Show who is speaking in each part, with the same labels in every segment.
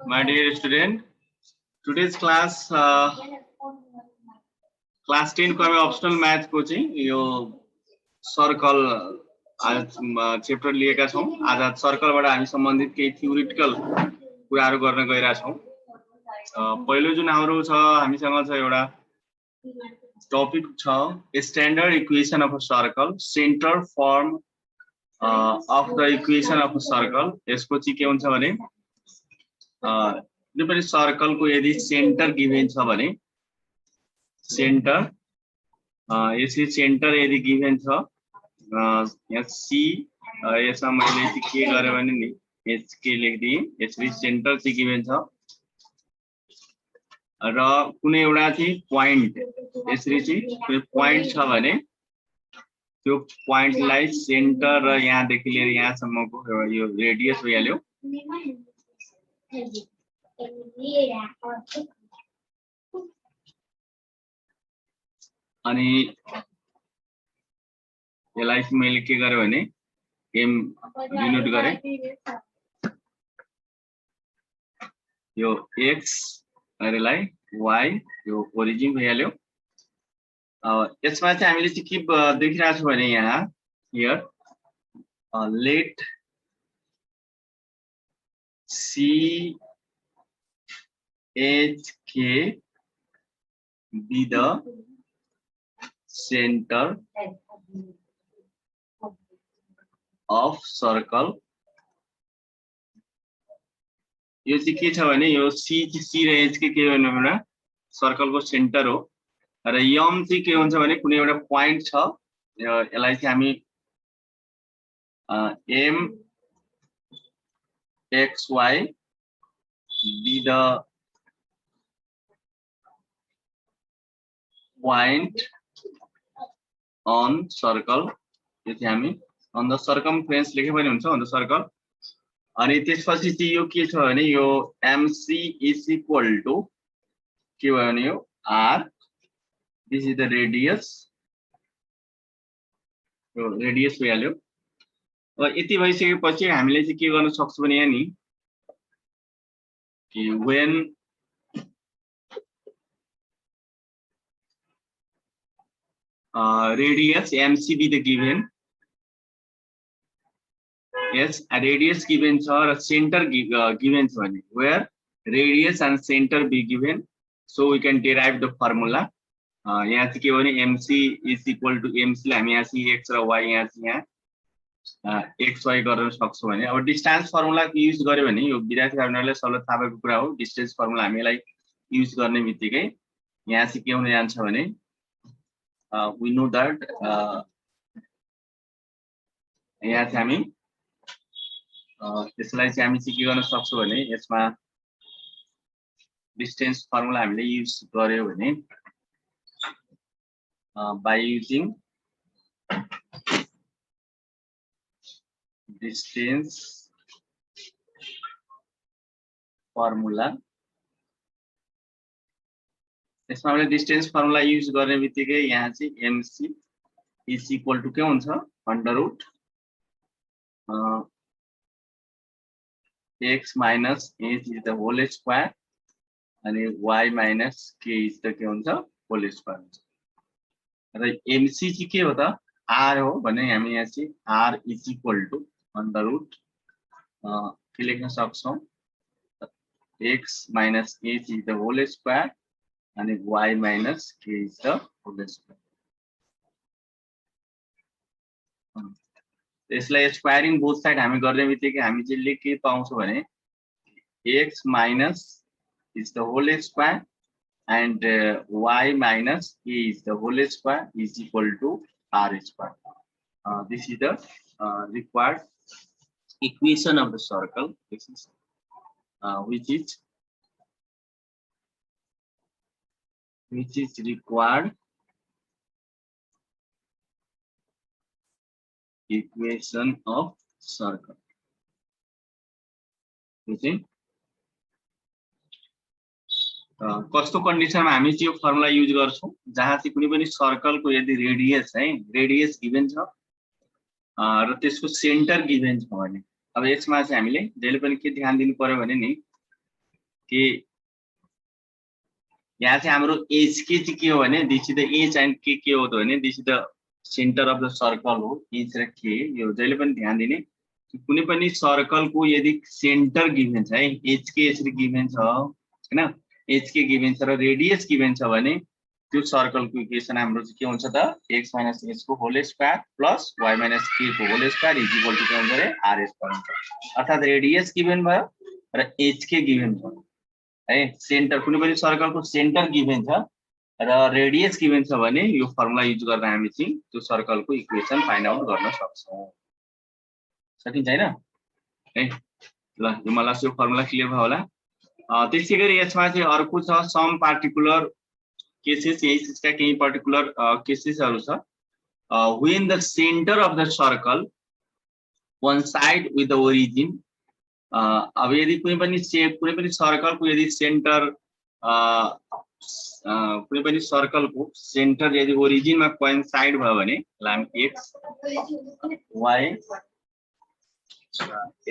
Speaker 1: My dear student, today's class class 10 को हामी optional math को चाहिँ यो सर्कल आज चैप्टर लिएका छौं। आज सर्कलबाट हामी सम्बन्धित केही थ्योरिटिकल कुराहरु गर्न गइरा छौं। पहिलो जुन हाम्रो छ हामीसँग छ एउटा टपिक छ standard equation of a circle, centre form of the equation of a circle. यसको चाहिँ के हुन्छ भने कुनै पनि सर्कलको यदि सेन्टर गिभन छ भने सेन्टर यसै सेन्टर यदि गिभन छ यहाँ सी यसमा मैले चाहिँ के गरे भने नि एच के लेख्दिए यसरी सेन्टर चाहिँ गिभन छ र कुनै एउटा चाहिँ प्वाइन्ट यसरी चाहिँ कुनै प्वाइन्ट छ भने त्यो प्वाइन्टलाई सेन्टर र यहाँ देखि लिएर यहाँसम्मको यो रेडियस भइहाल्यो। अनि यसलाई मैले के गरे भने एम युनिट गरे यो एक्स अरेलाई वाई यो ओरिजिन भइहाल्यो। यसमा चाहिँ हामीले चाहिँ के देखिरहेको छौं भने यहाँ here let C H K be the centre of circle। यो चाहिँ के छ भने यो सी र एच के भन्नु एउटा सर्कलको सेन्टर हो र एम चाहिँ के हुन्छ भने कुनै एउटा प्वाइन्ट छ यसलाई चाहिँ हामी M X Y be the point on circle यो चाहिँ हामी on the circumference लेखे पनि हुन्छ on the circle। अनि त्यसपछि चाहिँ यो के छ भने यो MC is equal to के भयो भने यो R, this is the radius, यो रेडियस भइहाल्यो। अब यति भइसकेपछि हामीले चाहिँ के गर्न सक्छौं भने यहाँ नि कि when radius MC be the given, yes, a radius given छ र center given छ भने where radius and center be given, so we can derive the formula। यहाँ चाहिँ के भने MC is equal to MC लाई हामी यहाँ चाहिँ x र y यहाँ चाहिँ यहाँ x y गर्न सक्छौं भने अब डिस्टेन्स फर्मुला युज गर्यो भने यो विद्यार्थीहरुलाई सबैलाई थाहा भएको कुरा हो। डिस्टेन्स फर्मुला हामीलाई युज गर्ने बित्तिकै यहाँ चाहिँ के हुन जान्छ भने we know that यहाँ चाहिँ हामी त्यसलाई चाहिँ हामी के गर्न सक्छौं भने यसमा डिस्टेन्स फर्मुला हामीले युज गर्यो भने by using distance formula, यसमा हामीले डिस्टेन्स फर्मुला युज गर्ने बित्तिकै यहाँ चाहिँ MC is equal to के हुन्छ under root x minus h is the whole square अनि y minus k is the के हुन्छ whole square हुन्छ र MC चाहिँ के हो त R हो भने हामी यहाँ चाहिँ R is equal to under root के लेख्न सक्छौं x minus h is the whole square and y minus k is the whole square। यसलाई स्क्वायरिङ बोथ साइड हामी गर्ने बित्तिकै हामी चाहिँ के पाउँछौं भने x minus is the whole square and y minus k is the whole square is equal to r square। This is the required equation of the circle, this is which is required equation of circle। कस्तो कन्डिसनमा हामी चाहिँ यो formula use गर्छौं जहाँ चाहिँ कुनै पनि सर्कलको यदि रेडियस है रेडियस गिभन छ र त्यसको सेन्टर गिभन छ भने अब यसमा चाहिँ हामीले जहिले पनि के ध्यान दिनु पर्यो भने नि कि यहाँ चाहिँ हाम्रो एज के हो भने this is the h and k हो त भने this is the centre of the circle हो एज र के यो जहिले पनि ध्यान दिने कुनै पनि सर्कलको यदि सेन्टर गिभेन छ है एज के यसरी गिभेन छ हैन एज के गिभेन छ र रेडियस गिभेन छ भने त्यो सर्कलको इक्वेसन हाम्रो चाहिँ के हुन्छ त x माइनस h को whole square plus y minus k को whole square is equal to के हुन्छ रे r स्क्वायर हुन्छ अर्थात रेडियस गिभेन भयो र h के गिभेन छ है सेन्टर कुनै पनि सर्कलको सेन्टर गिभेन छ र रेडियस गिभेन छ भने यो फर्मुला युज गर्दा हामी चाहिँ त्यो सर्कलको इक्वेसन फाइन्ड आउट गर्न सक्छौं सकिन्छ हैन है ल यो मलाई यो फर्मुला क्लियर भयो होला त्यसैगरी यसमा चाहिँ अर्को छ सम पार्टिकुलर केसेस यही सिस्का केही पर्टिकुलर केसेसहरु छ when the center of the circle coincide with the origin अब यदि कुनै पनि सर्कलको यदि सेन्टर कुनै पनि सर्कलको सेन्टर यदि ओरिजिनमा कोइन्साइड भयो भने हामी x y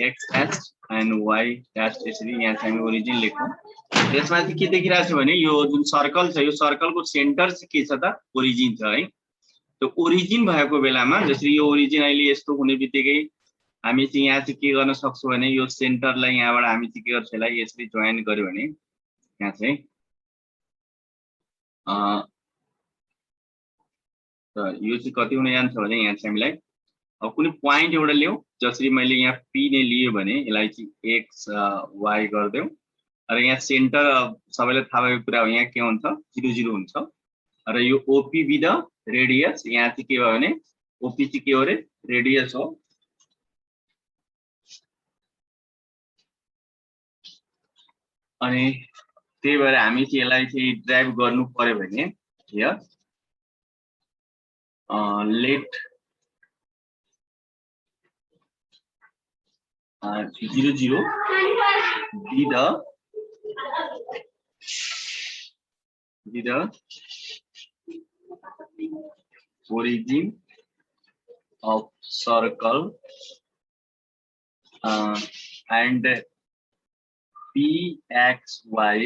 Speaker 1: x h and y dash यसरी यहाँ चाहिँ ओरिजिन लेखौं यसमा चाहिँ के देखिरहेको छ भने यो जुन सर्कल छ यो सर्कलको सेन्टर चाहिँ के छ त ओरिजिन छ है त्यो ओरिजिन भएको बेलामा जसरी यो ओरिजिन अहिले यस्तो हुने बित्तिकै हामी चाहिँ यहाँ चाहिँ के गर्न सक्छौं भने यो सेन्टरलाई यहाँबाट हामी चाहिँ के गर्छौं यसलाई यसरी जोइन गर्यो भने यहाँ चाहिँ यो चाहिँ कति हुन जान्छ भने यहाँ चाहिँ हामीलाई अब कुनै प्वाइन्ट एउटा ल्याऊ जसरी मैले यहाँ p ने लियो भने यसलाई चाहिँ x y गर्देऊ र यहाँ सेन्टर सबैलाई थाहा भएको कुरा हो यहाँ के हुन्छ 0 0 हुन्छ र यो OP विथ द रेडियस यहाँ चाहिँ के भयो भने OP चाहिँ के हो रे रेडियस हो अनि त्यही भएर हामी चाहिँ यसलाई चाहिँ ड्राइभ गर्नु पर्यो भने here let 0 0 be the origin of circle and pxy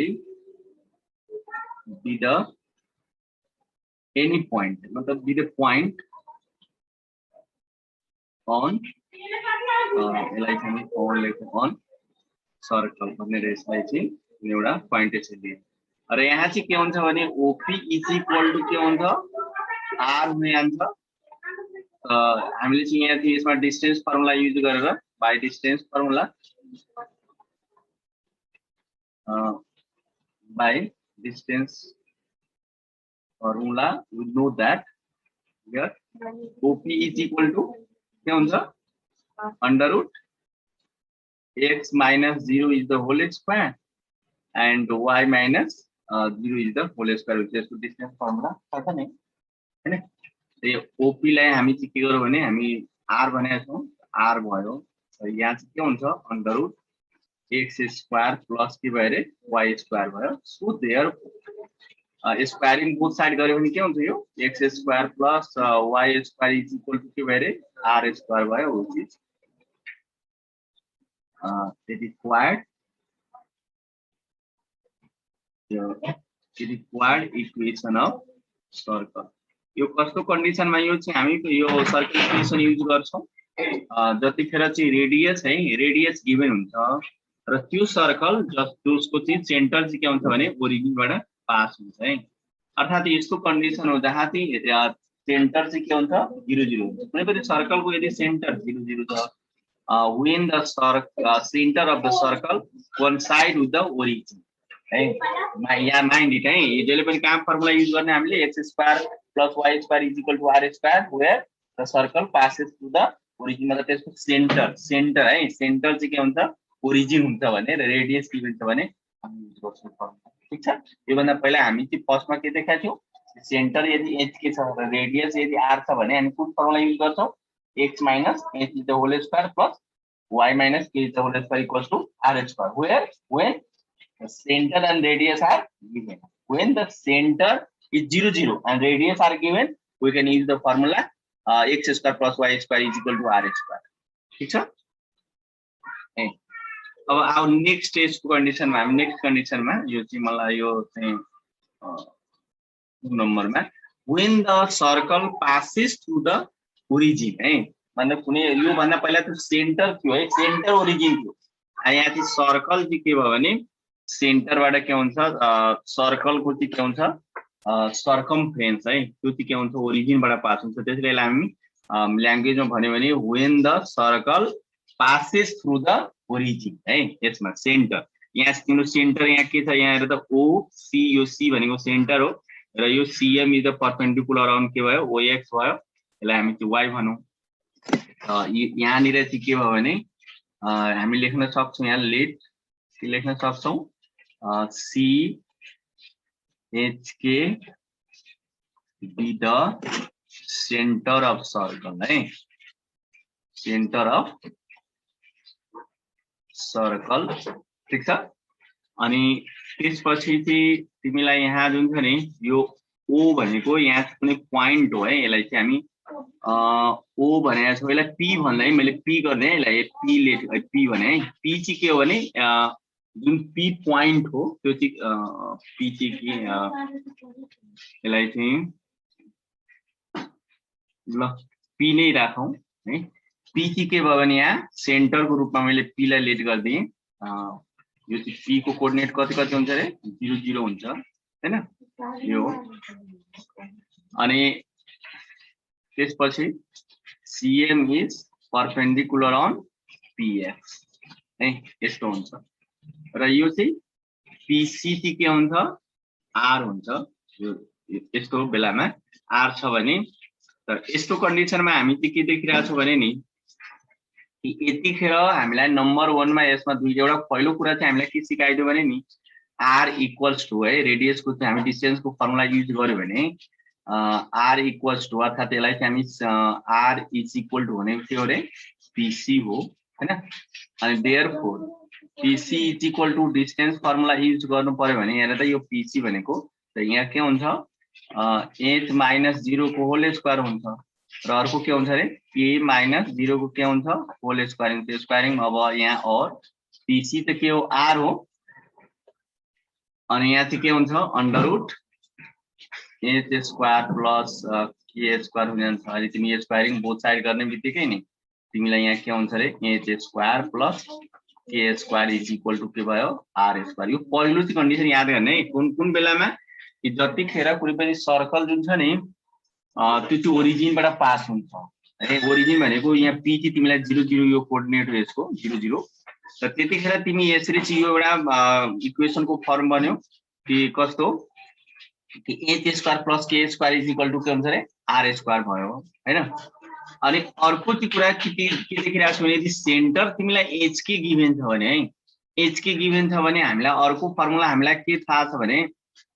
Speaker 1: be the any point मतलब be the point on like on circle भन्ने यसलाई चाहिँ एउटा प्वाइन्ट चाहिँ दिए र यहाँ चाहिँ के हुन्छ भने OP इज इक्वल टु के हुन्छ r हुने जान्छ हामीले चाहिँ यहाँ चाहिँ यसमा डिस्टेन्स फर्मुला युज गरेर by distance formula by distance formula we know that here OP is equal to क्या हुन्छ under root x minus 0 is the whole square and y minus 0 is the whole square which is to distance formula थाहा नि हैन यो OP लाई हामी चाहिँ के गर्यो भने हामी r भनेका छौं r भयो यहाँ चाहिँ के हुन्छ under root x square plus के भयो रे y square भयो so there squaring both side गर्यो भने के हुन्छ यो x square plus y square is equal to के भयो रे r square भयो which is the required equation of circle यो कस्तो कन्डिसनमा यो चाहिँ हामी यो सर्कल इक्वेसन युज गर्छौं जतिखेर चाहिँ रेडियस है रेडियस गिभन हुन्छ र त्यो सर्कल जसको चाहिँ सेन्टर चाहिँ के हुन्छ भने ओरिजिनबाट पास हुन्छ है अर्थात यस्तो कन्डिसन हो जहाँ चाहिँ सेन्टर चाहिँ के हुन्छ 0 0 हुन्छ कुनै पनि सर्कलको यदि सेन्टर 0 0 छ when the center of the circle coincide with the origin है यहाँ माइन्ड इट है जहिले पनि काम फर्मुला युज गर्ने हामीले x square plus y square is equal to r square where the circle passes through the origin मतलब त्यसको सेन्टर है सेन्टर चाहिँ के हुन्छ ओरिजिन हुन्छ भने र रेडियस गिभन छ भने हामी युज गर्छौं फर्मुला ठीक छ यो भन्दा पहिला हामी चाहिँ फर्स्टमा के देखाएको थियौ सेन्टर यदि h के छ र रेडियस यदि r छ भने हामी कुन फर्मुला युज गर्छौं x minus h is the whole square plus y minus k is the whole square equals to r square where when the center and radius are given when the center is 0 0 and radius are given we can use the formula x square plus y square is equal to r square ठीक छ अब आउ next स्टेजको कन्डिसनमा हामी next कन्डिसनमा यो चाहिँ मलाई यो चाहिँ नम्बरमा when the circle passes through the origin है मतलब कुनै यो भन्दा पहिला त सेन्टर थियो है सेन्टर ओरिजिन थियो यहाँ चाहिँ सर्कल चाहिँ के भयो भने सेन्टरबाट के हुन्छ सर्कलको चाहिँ के हुन्छ सर्कमफ्रेन्स है त्यो चाहिँ के हुन्छ ओरिजिनबाट पास हुन्छ त्यसैले हामी ल्याङ्ग्वेजमा भन्यो भने when the circle passes through the origin है यसमा सेन्टर यहाँ तिम्रो सेन्टर यहाँ के छ यहाँ हेर त ओ सी यो सी भनेको सेन्टर हो र यो CM is the perpendicular on के भयो OX भयो यसलाई हामी चाहिँ Y भनौं यहाँनिर चाहिँ के भयो भने हामी लेख्न सक्छौं यहाँ लेट के लेख्न सक्छौं CHK be the center of circle है सेन्टर अफ सर्कल ठीक छ अनि त्यसपछि चाहिँ तिमीलाई यहाँ जुन छ नि यो O भनेको यहाँ कुनै प्वाइन्ट हो है यसलाई चाहिँ हामी O भनेको छ यसलाई P भन्दा है मैले P गर्ने है यसलाई P लेट P भने है P चाहिँ के हो भने जुन P प्वाइन्ट हो त्यो चाहिँ P चाहिँ के यसलाई चाहिँ ल P नै राखौं है P चाहिँ के भयो भने यहाँ सेन्टरको रूपमा मैले P लाई लेट गर्दिए यो चाहिँ P को कोअर्डिनेट कति कति हुन्छ रे 0 0 हुन्छ हैन यो अनि त्यसपछि CM is perpendicular on PX है यस्तो हुन्छ र यो चाहिँ PC चाहिँ के हुन्छ R हुन्छ यो यस्तो बेलामा R छ भने तर यस्तो कन्डिसनमा हामी चाहिँ के देखिरहेको छौं भने नि यतिखेर हामीलाई नम्बर 1 मा यसमा दुई एउटा पहिलो कुरा चाहिँ हामीलाई के सिकाइदियो भने नि R इक्वल्स टु है रेडियस को चाहिँ हामी डिस्टेन्स को फर्मुला युज गर्यो भने R इक्वल्स टु अर्थात यसलाई चाहिँ हामी R इज इक्वल टु भनेको के हो रे PC हो हैन अनि therefore PC is equal to distance formula use गर्नु पर्यो भने हेर त यो PC भनेको त यहाँ के हुन्छ h - 0 को होल स्क्वायर हुन्छ र अर्को के हुन्छ रे k - 0 को के हुन्छ होल स्क्वायरिङ त्यो स्क्वायरिङ अब यहाँ और PC त के हो R हो अनि यहाँ चाहिँ के हुन्छ under root h square plus k square हुने हुन्छ अनि तिमी स्क्वायरिङ बोथ साइड गर्ने बित्तिकै नि तिमीलाई यहाँ के हुन्छ R h square plus k square is equal to के भयो R स्क्वायर यो पहिलो चाहिँ कन्डिसन याद गर्ने है कुन कुन बेलामा कि जतिखेर कुनै पनि सर्कल जुन छ नि त्यो चाहिँ ओरिजिनबाट पास हुन्छ है ओरिजिन भनेको यहाँ P चाहिँ तिमीलाई 0 0 यो कोअर्डिनेट हो यसको 0 0 र त्यतिखेर तिमी यसरी चाहिँ यो एउटा इक्वेसनको फर्म बन्यो कि कस्तो कि h square plus k square is equal to के हुन्छ रे R स्क्वायर भयो हैन अनि अर्को चाहिँ कुरा के देखिरहेको छ भने यदि सेन्टर तिमीलाई h के गिभन छ भने है h के गिभन छ भने हामीलाई अर्को फर्मुला हामीलाई के थाहा छ भने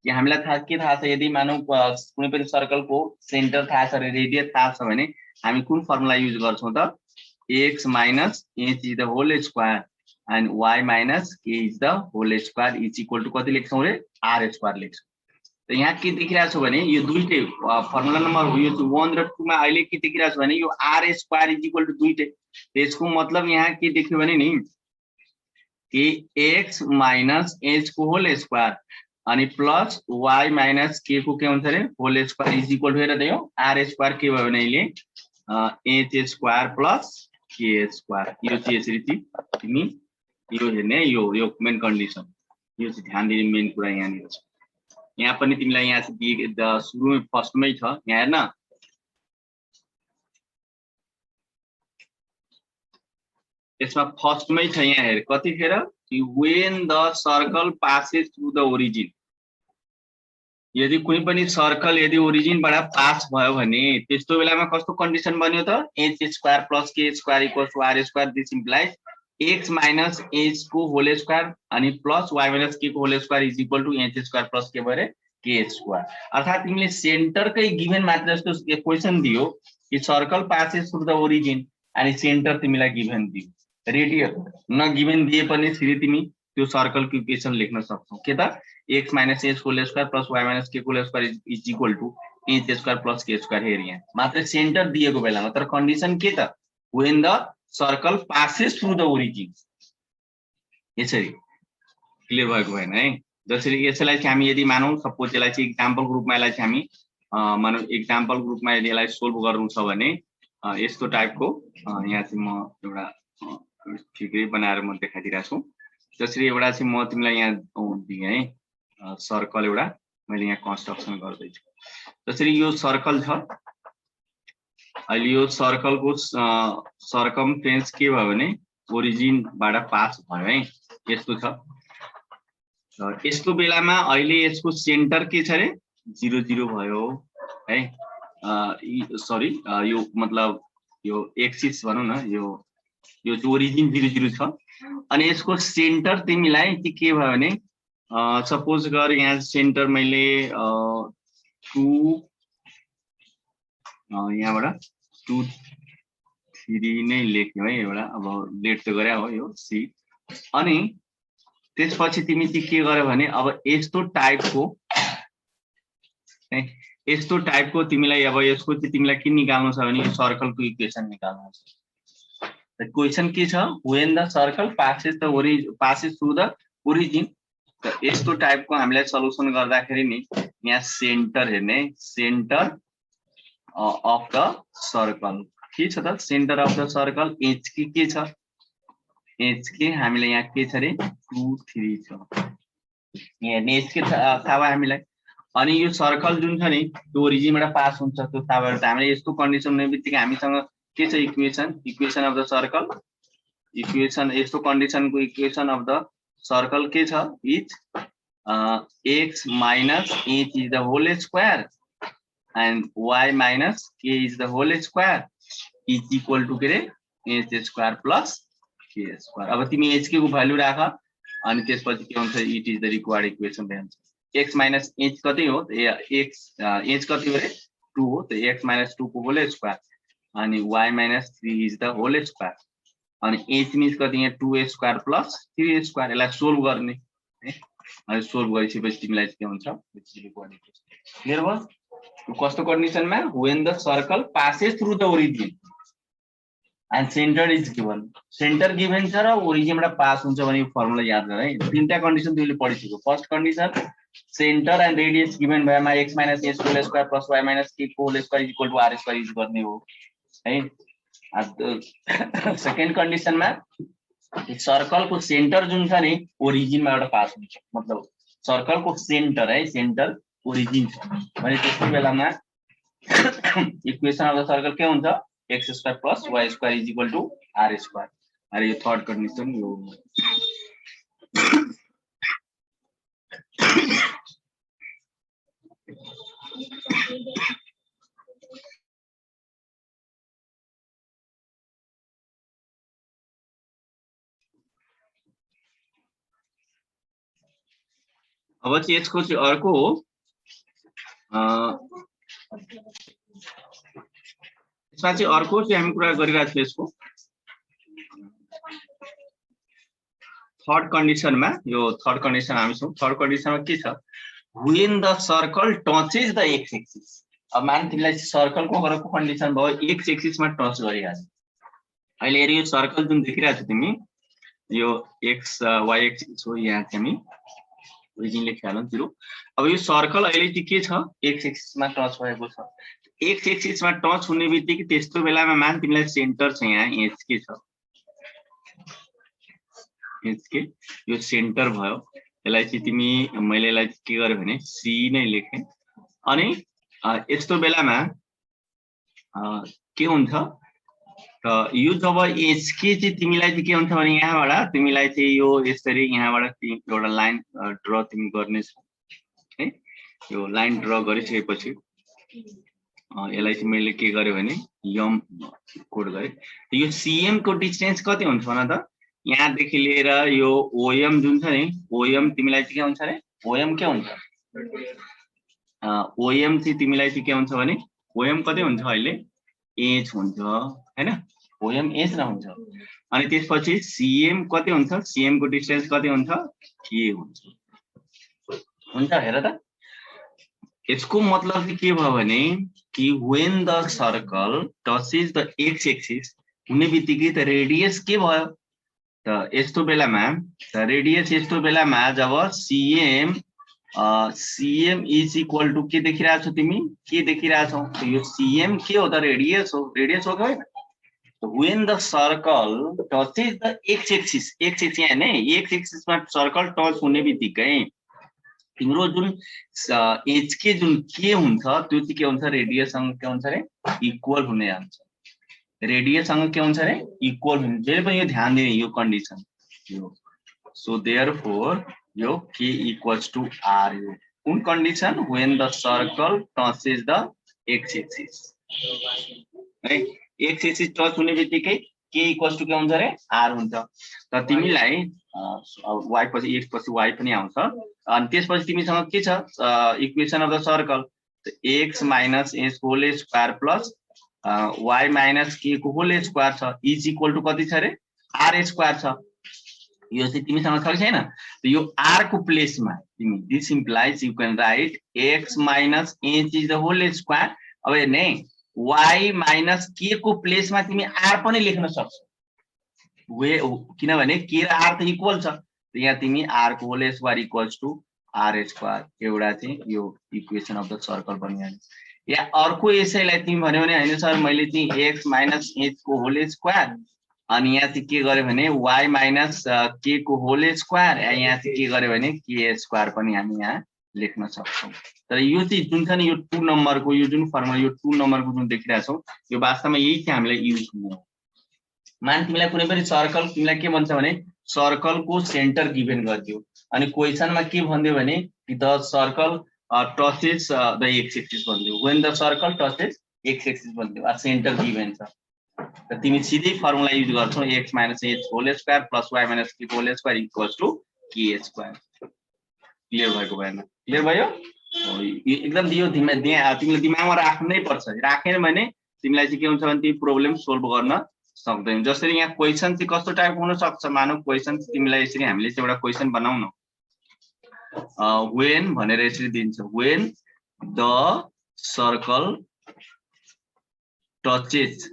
Speaker 1: कि हामीलाई के थाहा छ यदि मानौ कुनै पनि सर्कलको सेन्टर थाहा छ र रेडियस थाहा छ भने हामी कुन फर्मुला युज गर्छौं त x - h is the whole square and y - k is the whole square is equal to कति लेख्छौं रे R स्क्वायर लेख्छौं त यहाँ के देखिरहेको छ भने यो दुईटै फर्मुला नम्बर हो यो 1 र 2 मा अहिले के देखिरहेको छ भने यो R square is equal to दुईटै त्यसको मतलब यहाँ के देख्यो भने नि कि x - h को होल स्क्वायर अनि प्लस y - k को के हुन्छ रे whole square is equal to हेर त यो R स्क्वायर के भयो भने अहिले h square plus k square यो चाहिँ यसरी चाहिँ तिमी यो हेर्ने यो मेन कन्डिसन यो चाहिँ ध्यान दिने मेन कुरा यहाँनिर छ यहाँ पनि तिमीलाई यहाँ चाहिँ सुरुमै फर्स्टमै छ यहाँ हेर्न यसमा फर्स्टमै छ यहाँ हेर कतिखेर when the circle passes through the origin यदि कुनै पनि सर्कल यदि ओरिजिनबाट पास भयो भने त्यस्तो बेलामा कस्तो कन्डिसन बन्यो त h square plus k square equals to R square this implies x - h को होल स्क्वायर अनि प्लस y - k को whole square is equal to h square plus के भरे k स्क्वायर अर्थात तिमीले सेन्टरकै गिभन मात्र जस्तो क्वेशन दियो कि circle passes through the origin अनि सेन्टर तिमीलाई गिभन दियो रेडियस न गिभन दिए पनि फेरि तिमी त्यो सर्कलको इक्वेसन लेख्न सक्छौ के त x - h whole square plus y - k whole square is equal to h square plus k square हेर यहाँ मात्र सेन्टर दिएको बेलामा तर कन्डिसन के त when the circle passes through the origin यसरी क्लियर भएको भएन है। जसरी यसलाई चाहिँ हामी यदि मानौं सपोज यसलाई चाहिँ एक्जाम्पल ग्रुपमा यसलाई चाहिँ हामी मानौं एक्जाम्पल ग्रुपमा यदि यसलाई सोल्भ गर्नु छ भने यस्तो टाइपको यहाँ चाहिँ म एउटा फिगर बनाएर म देखाइदिरहेको छु। जसरी एउटा चाहिँ म तिमीलाई यहाँ दिएँ है सर्कल एउटा मैले यहाँ कन्स्ट्रक्सन गर्दैछु। जसरी यो सर्कल छ, अहिले यो सर्कलको सर्कमफरेन्स के भयो भने ओरिजिनबाट पास भयो है, यस्तो छ। यस्तो बेलामा अहिले यसको सेन्टर के छ रे 0 0 भयो है। सरी यो मतलब यो एक्सिस भनौं न, यो चाहिँ ओरिजिन 0 0 छ अनि यसको सेन्टर तिमीलाई के भयो भने सपोज गर यहाँ सेन्टर मैले 2 यहाँबाट 2 3 नै लेख्यो है एउटा, अब लेट त गरे हो यो सी। अनि त्यसपछि तिमी चाहिँ के गर्यो भने अब यस्तो टाइपको तिमीलाई अब यसको चाहिँ तिमीलाई के निकाल्नु छ भने सर्कलको इक्वेसन निकाल्नु छ। द क्वेशन के छ, when the circle passes through the origin. त यस्तो टाइपको हामीलाई सल्युसन गर्दाखेरि नि यहाँ सेन्टर हेर्ने, सेन्टर अफ द सर्कल के छ त, centre of the circle H के छ, एच के हामीले यहाँ के छ रे 2 3 छ, यहाँ एच के थाहा भयो हामीलाई। अनि यो सर्कल जुन छ नि त्यो ओरिजिनबाट पास हुन्छ त्यो थाहा भयो। हामीले यस्तो कन्डिसन हुने बित्तिकै हामीसँग के छ equation of the circle, equation यस्तो कन्डिसनको इक्वेसन अफ द सर्कल के छ is x minus h is the whole square and y minus k is the whole square is equal to के रे h square plus k square। अब तिमी h को value राख अनि त्यसपछि के हुन्छ, it is the required equation भन्छ। x minus h कति हो, x h कति हो रे 2 हो, त x minus 2 को होल स्क्वायर अनि y minus 3 is the whole square अनि h मीन्स कति यहाँ 2a square plus 3a square। यसलाई सोल्भ गर्ने है, अनि सोल्भ गरिसकेपछि तिमीलाई के हुन्छ रिक्वायर्ड इक्वेसन। क्लियर भयो। कस्तो कन्डिसनमा, when the circle passes through the origin and centre is given, centre given छ र ओरिजिनबाट पास हुन्छ भने यो फर्मुला याद गर है। तीनटा कन्डिसन तिमीले पढिसक्यो। First condition centre and radius given भएमा x minus h whole square plus y minus k whole square equal to r square use गर्ने हो है। सेकेन्ड कन्डिसनमा सर्कलको सेन्टर जुन छ नि ओरिजिनबाट पास हुन्छ, मतलब सर्कलको सेन्टर है, सेन्टर ओरिजिन छ भने त्यस्तो बेलामा इक्वेसन अफ द सर्कल के हुन्छ, x square plus y square is equal to r square. अरे यो थर्ड कन्डिसन यो अब चाहिँ यसको चाहिँ अर्को हो यसमा चाहिँ अर्को चाहिँ हामी कुरा गरिरहेको छौँ। यसको थर्ड कन्डिसनमा, यो थर्ड कन्डिसन हामी छौँ। थर्ड कन्डिसनमा के छ, when the circle touches the x axis. अब मान तिमीलाई सर्कलको गरेको कन्डिसन भयो एक्स एक्सिसमा टच गरिहाल्छ। अहिले हेर यो सर्कल जुन देखिरहेको छ तिमी, यो एक्स वाइ एक्सिस हो, यहाँ चाहिँ हामी ओरिजिन लेखिहालौँ 0। अब यो सर्कल अहिले चाहिँ के छ, एक्स एक्सिसमा टच भएको छ। एक्स एक्सिसमा टच हुने बित्तिकै त्यस्तो बेलामा मान तिमीलाई सेन्टर छ यहाँ एच के छ, एच के यो सेन्टर भयो। यसलाई चाहिँ तिमी मैले यसलाई के गर्यो भने सी नै लेखेँ। अनि यस्तो बेलामा के हुन्छ त यो जब एच के चाहिँ तिमीलाई चाहिँ के हुन्छ भने यहाँबाट तिमीलाई चाहिँ यो यसरी यहाँबाट एउटा लाइन ड्र तिमी गर्नेछौ है। यो लाइन ड्र गरिसकेपछि यसलाई चाहिँ मैले के गर्यो भने यम कोड गरेँ। यो सीएम को डिस्टेन्स कति हुन्छ भन त, यहाँदेखि लिएर यो ओएम जुन छ नि, ओएम तिमीलाई चाहिँ के हुन्छ अरे, ओएम के हुन्छ, ओएम चाहिँ तिमीलाई चाहिँ के हुन्छ भने ओएम कति हुन्छ अहिले एच हुन्छ हैन, ओएम एच न हुन्छ। अनि त्यसपछि सीएम कति हुन्छ, सीएम को डिस्टेन्स कति हुन्छ के हुन्छ हेर त। यसको मतलब चाहिँ के भयो भने कि when the circle touches the x axis हुने बित्तिकै त रेडियस के भयो, त यस्तो बेलामा रेडियस यस्तो बेलामा जब CM इज इक्वल टू के देखिरहेछौ तिमी के देखिरहेछौ यो CM के हो त रेडियस हो कि हैन when the circle touches the x axis यहाँ नै x axis मा सर्कल टच हुने बित्तिकै तिम्रो जुन एज के जुन के हुन्छ त्यो चाहिँ के हुन्छ रेडियस सँग के हुन्छ रे इक्वल हुने हुन्छ रेडियस सँग के हुन्छ रे इक्वल हुन्छ जहिले पनि यो ध्यान दिने यो कन्डिसन यो सो देयरफोर यो k equals to r यो कुन condition when the circle touches the x axis है x axis टच हुने बित्तिकै k equals to के हुन्छ रे r हुन्छ त तिमीलाई y पछि x पछि y पनि आउँछ अनि त्यसपछि तिमीसँग के छ equation of the circle x minus s whole square plus y minus k को होल स्क्वायर छ इज इक्वल टु कति छ रे r स्क्वायर छ यो चाहिँ तिमीसँग छ कि छैन यो r को प्लेसमा तिमी this implies you can write x minus h is the whole square अब हेर्ने y माइनस k को प्लेसमा तिमी r पनि लेख्न सक्छौ वे किनभने k र r त इक्वल छ यहाँ तिमी r को whole square equals to r square एउटा चाहिँ यो इक्वेसन अफ द सर्कल बनिहाल्यो या अर्को यसैलाई तिमी भन्यो भने हैन सर मैले चाहिँ x माइनस h को होल स्क्वायर अनि यहाँ चाहिँ के गर्यो भने y माइनस k को होल स्क्वायर यहाँ चाहिँ के गर्यो भने k स्क्वायर पनि हामी यहाँ लेख्न सक्छौं तर यो चाहिँ जुन छ नि यो 2 नम्बरको यो जुन फर्मुला यो 2 नम्बरको जुन देखिरहेछौ यो वास्तवमा यही चाहिँ हामीलाई युज हुने हो मान तिमीलाई कुनै पनि सर्कल तिमीलाई के भन्छ भने सर्कल को सेन्टर गिभन गरिदियो अनि क्वेशनमा के भन्दियो भने the circle touches the x axis भन्दियो when the circle touches x axis भन्दियो आ सेन्टर गिभन छ त तिमी सिधै फर्मुला युज गर्छौ x minus h whole square plus y minus k whole square equals to k square clear भएको भएन clear भयो एकदम दियो तिमीले दिमागमा राख्नै पर्छ राखेन भने तिमीलाई चाहिँ के हुन्छ भने तिमी प्रब्लम सोल्भ गर्न सक्दैन जसरी यहाँ क्वेशन चाहिँ कस्तो टाइपको हुन सक्छ मानौ क्वेशन तिमीलाई यसरी हामीले चाहिँ एउटा क्वेशन बनाउन when भनेर यसरी दिन्छ when the circle touches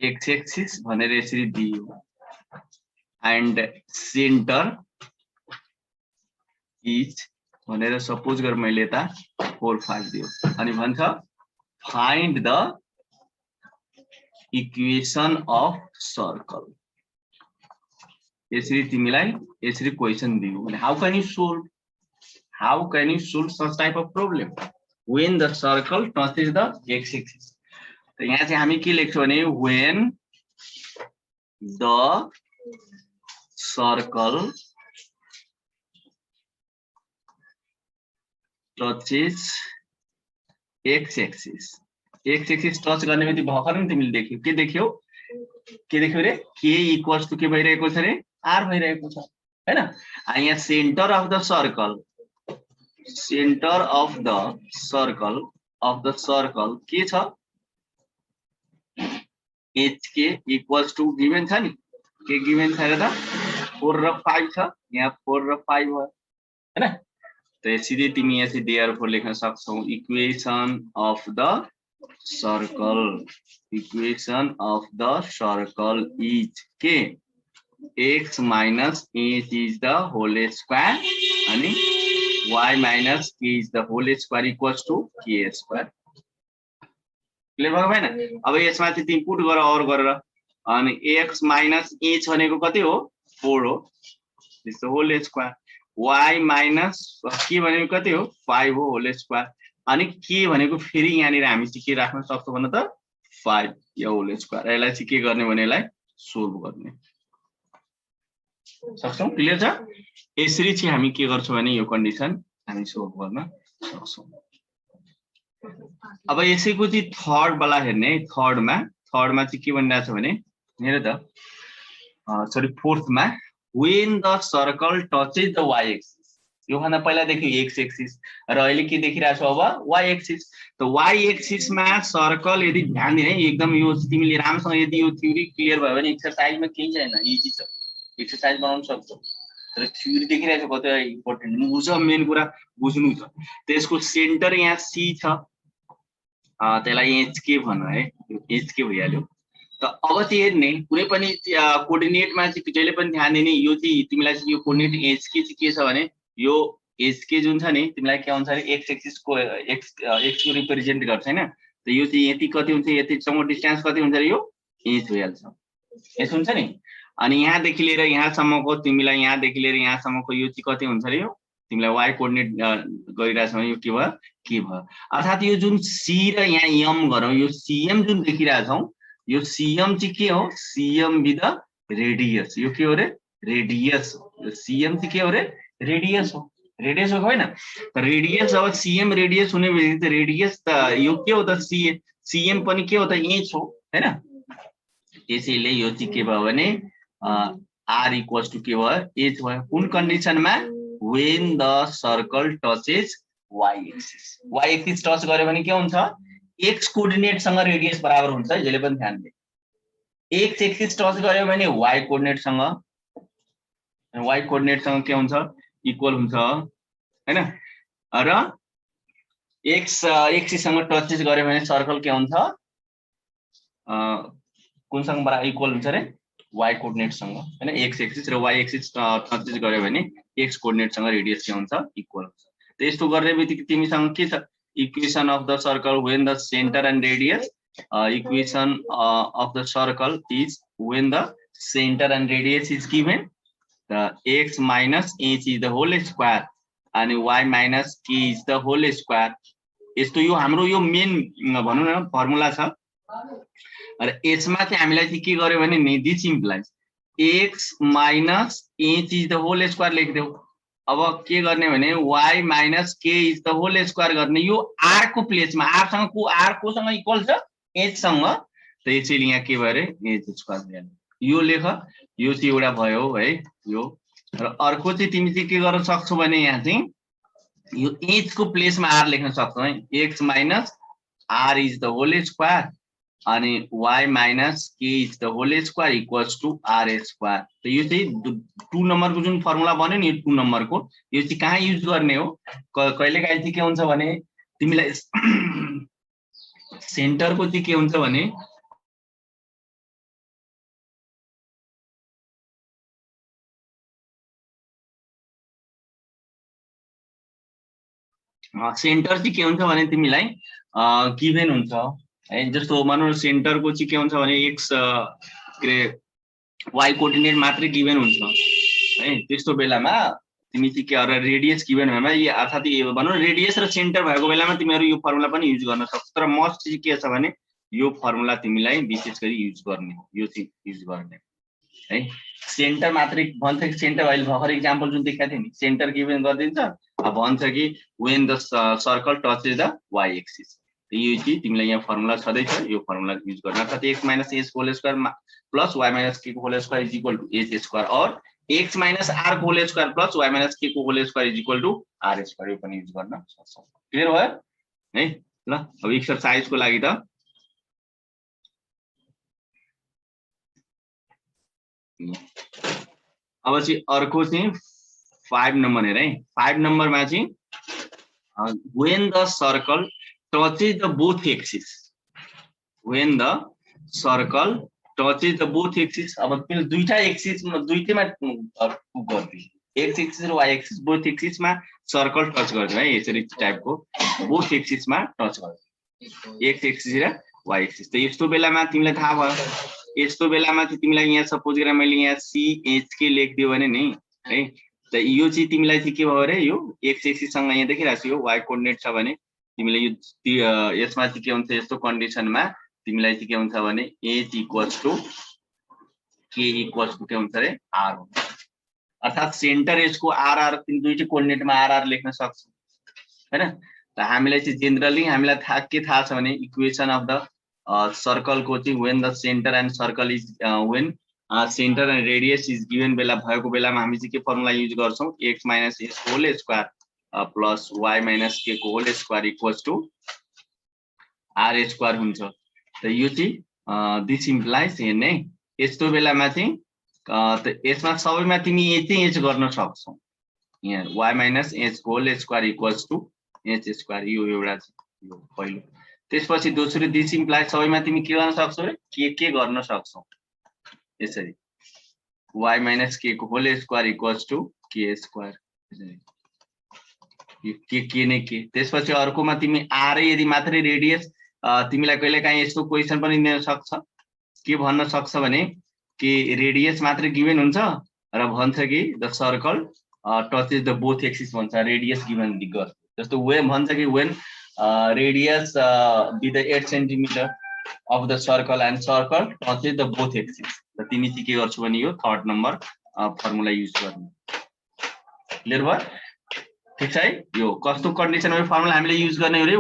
Speaker 1: x axis भनेर यसरी दियो and center is भनेर सपोज गर मैले यता 4 5 दियो अनि भन्छ find the equation of circle यसरी तिमीलाई यसरी क्वेशन दियो भने how can you solve such type of problem when the circle touches the x axis त यहाँ चाहिँ हामी के लेख्छौं भने when the circle touches x axis touch गर्ने बित्तिकै भर्खर नि तिमीले देख्यौ के देख्यौ रे k इक्वल्स टु के भइरहेको छ रे r भइरहेको छ हैन यहाँ सेन्टर अफ द सर्कल के छ hk इक्वल्स टु गिवन छ नि के गिवन छ र त 4 र 5 छ यहाँ 4 र 5 हो हैन त सिधै तिमी यहाँ चाहिँ देयरफोर लेख्न सक्छौ equation of the circle is k x minus h is the whole square अनि y minus k is the whole square equals to k square clear भयो हैन अब यसमा चाहिँ तिमी पुट गर और गरेर अनि x minus h भनेको कति हो 4 हो this whole square y minus k भनेको कति हो 5 हो होल स्क्वायर अनि के भनेको फेरि यहाँ नि हामी चाहिँ के राख्न सक्छौं भन्न त 5 या होल स्क्वायर यसलाई चाहिँ के गर्ने भने यसलाई सोल्भ गर्ने सक्छौं क्लियर छ यसरी चाहिँ हामी के गर्छौं भने यो कन्डिसन हामी सोल्भ गर्न सक्छौं अब यसैको चाहिँ थर्ड वाला हेर्ने थर्डमा चाहिँ के भनिरहेछ भने हेर त sorry फोर्थमा when the circle touches the y axis यो भन्दा पहिला देखि x एक्सिस र अहिले के देखिरहेछ अब y एक्सिस त y एक्सिस मा सर्कल यदि ध्यान दिने एकदम यो तिमीले राम्रोसँग यदि यो थ्योरी क्लियर भयो भने एक्सरसाइजमा केही छैन इजी छ एक्सरसाइज बनाउन सक्छौ तर थ्योरी देखिरहेछ कति इम्पोर्टेन्ट बुझ मेन कुरा बुझ्नु छ त्यसको सेन्टर यहाँ c छ त्यसलाई h के भन्न है यो h के भइहाल्यो त अब चाहिँ हेर्ने कुनै पनि कोअर्डिनेटमा चाहिँ जहिले पनि ध्यान दिने यो चाहिँ तिमीलाई चाहिँ यो कोअर्डिनेट एज के छ भने यो एज के जुन छ नि तिमीलाई के हुन्छ अरे एक्स एक्सिस को एक्स को रिप्रेजेन्ट गर्छ हैन त यो चाहिँ यति कति हुन्छ यतिसम्म डिस्टेन्स कति हुन्छ यो एज भइहाल्छ एज हुन्छ नि अनि यहाँदेखि लिएर यहाँसम्मको तिमीलाई यहाँदेखि लिएर यहाँसम्मको यो चाहिँ कति हुन्छ अरे यो तिमीलाई वाइ कोअर्डिनेट गरिरहेछ भने यो के भयो अर्थात् यो जुन सी र यहाँ एम गरौँ यो सीएम जुन देखिरहेछौ यो सीएम चाहिँ के हो सीएम विथ द रेडियस यो के हो रे रेडियस यो सीएम चाहिँ के हो रे रेडियस हो होइन त रेडियस अब सीएम रेडियस हुने बित्तिकै त रेडियस त यो के हो त सीएम पनि के हो त एच हो हैन त्यसैले यो चाहिँ के भयो भने आर इक्वल्स टु के भयो एच भयो कुन कन्डिसनमा when the circle touches y axis touch गर्यो भने के हुन्छ x कोअर्डिनेट सँग रेडियस बराबर हुन्छ जहिले पनि ध्यान दे x एक्सिस टच गर्यो भने y कोअर्डिनेट सँग के हुन्छ इक्वल हुन्छ हैन र x एक्सिस सँग टचेस गर्यो भने सर्कल के हुन्छ कुन सँग बराबर इक्वल हुन्छ रे y कोअर्डिनेट सँग हैन x एक्सिस र y एक्सिस टचेस गर्यो भने x कोअर्डिनेट सँग रेडियस के हुन्छ इक्वल हुन्छ त यस्तो गर्ने बित्तिकै तिमीसँग के छ equation of the circle when the centre and radius equation of the circle is when the centre and radius is given the x minus h is the whole square and y minus k is the whole square यस्तो यो हाम्रो यो main भनौं न formula छ र यसमा चाहिँ हामीलाई चाहिँ के गर्यो भने नि this implies x minus h is the whole square लेख्देऊ अब के गर्ने भने y minus k is the whole square गर्ने यो r को प्लेसमा r सँग कोसँग इक्वल छ h सँग त यसैले यहाँ के भयो रे h स्क्वायर यो लेख यो चाहिँ एउटा भयो है यो र अर्को चाहिँ तिमी चाहिँ के गर्न सक्छौ भने यहाँ चाहिँ यो h को प्लेसमा r लेख्न सक्छौ है x minus r is the whole square अनि y minus k is the whole square equals to r square त यो चाहिँ 2 नम्बरको जुन फर्मुला बन्यो नि 2 नम्बरको यो चाहिँ कहाँ युज गर्ने हो कहिलेकाहीँ चाहिँ के हुन्छ भने तिमीलाई सेन्टरको चाहिँ के हुन्छ भने सेन्टर चाहिँ के हुन्छ भने तिमीलाई गिभन हुन्छ है जस्तो मानौ सेन्टरको चाहिँ के हुन्छ भने x के y कोअर्डिनेट मात्रै गिभन हुन्छ है त्यस्तो बेलामा तिमी चाहिँ के अरे रेडियस गिभन भएमा यो अर्थात् यो भनौं रेडियस र सेन्टर भएको बेलामा तिमीहरु यो फर्मुला पनि युज गर्न सक्छौ तर मस्ट चाहिँ के छ भने यो फर्मुला तिमीलाई विशेष गरी युज गर्ने यो चाहिँ युज गर्ने है सेन्टर मात्रै भन्छ सेन्टर अहिले भर्खर एक्जाम्पल जुन देखाएको थिए नि सेन्टर गिभन गरिदिन्छ अब भन्छ कि when the circle touches the y axis यो चाहिँ तिमीलाई यहाँ फर्मुला छदै छ यो फर्मुला युज गर्न अर्थात् x minus h whole square plus y minus k whole square is equal to h square और x minus r whole square plus y minus k whole square is equal to r square यो पनि use गर्न सक्छौ clear भयो है ल अब exercise को लागि त अब चाहिँ अर्को चाहिँ 5 नम्बर हेर है 5 नम्बरमा चाहिँ when the circle touches the both axes when the circle touches the both axes अब तिमी दुईटा एक्सिस दुईटैमा गर्दै x एक्सिस र y एक्सिस बोथ एक्सिसमा सर्कल टच गर्दियौ है यसरी टाइपको बोथ एक्सिसमा टच गर्दियौ x एक्सिस र y एक्सिस त यस्तो बेलामा तिमीलाई थाहा भयो यस्तो बेलामा चाहिँ तिमीलाई यहाँ सपोज गरेर मैले यहाँ CHK लेख्दियो भने नि है त यो चाहिँ तिमीलाई चाहिँ के भयो रे यो x एक्सिस सँग यहाँ देखिरहेको छु यो y कोअर्डिनेट छ भने तिमीले यो यसमा चाहिँ के हुन्छ यस्तो कन्डिसनमा तिमीलाई चाहिँ के हुन्छ भने h equals to k equals to के हुन्छ रे r हुन्छ अर्थात् सेन्टर एज को r तिमी दुईटै कोअर्डिनेटमा r लेख्न सक्छौ हैन त हामीलाई चाहिँ जेनरली हामीलाई के थाहा छ भने इक्वेसन अफ द सर्कल को चाहिँ when the center and circle is when center and radius is given बेला भएको बेलामा हामी चाहिँ के फर्मुला युज गर्छौं x minus h whole square plus y minus k को whole square equals to r square हुन्छ त यो चाहिँ दिस इम्प्लाइज हेर्ने यस्तो बेलामा चाहिँ त यसमा सबैमा तिमी h गर्न सक्छौ यहाँ y minus h whole square equals to h square यो एउटा यो पहिलो त्यसपछि दोस्रो दिस इम्प्लाइ सबैमा तिमी के गर्न सक्छौ रे के गर्न सक्छौ यसरी y minus k को whole square equals to k square यो के नै के त्यसपछि अर्कोमा तिमी r यदि मात्रै रेडियस तिमीलाई कहिलेकाहीँ यस्तो क्वेशन पनि दिन सक्छ के भन्न सक्छ भने कि रेडियस मात्रै गिभन हुन्छ र भन्छ कि the circle touches the both axis भन्छ रेडियस गिभन दिगो जस्तो वेन भन्छ कि when radius be the 8 centimetre of the circle and circle touches the both axes र तिमी चाहिँ के गर्छौ भने यो थर्ड नम्बर फर्मुला युज गर्नु क्लियर भयो ठीक छ है यो कस्तो कन्डिसनमा यो फर्मुला हामीले युज गर्ने हो रे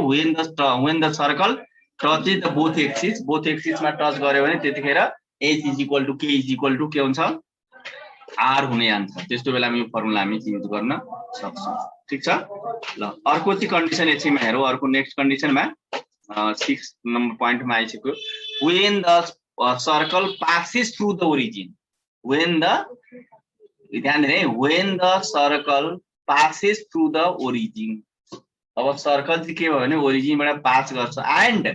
Speaker 1: when the circle touches the both axis मा टच गर्यो भने त्यतिखेर h is equal to k is equal to के हुन्छ r हुने आन्सर त्यस्तो बेलामा यो फर्मुला हामी युज गर्न सक्छौं ठीक छ ल अर्को चाहिँ कन्डिसन एकछिनमा हेरौं अर्को नेक्स्ट कन्डिसनमा 6 नम्बर point मा आइसक्यो when the circle passes through the origin when the ध्यान दिने when the circle passes through the origin अब सर्कल चाहिँ के भयो भने ओरिजिन बाट पास गर्छ and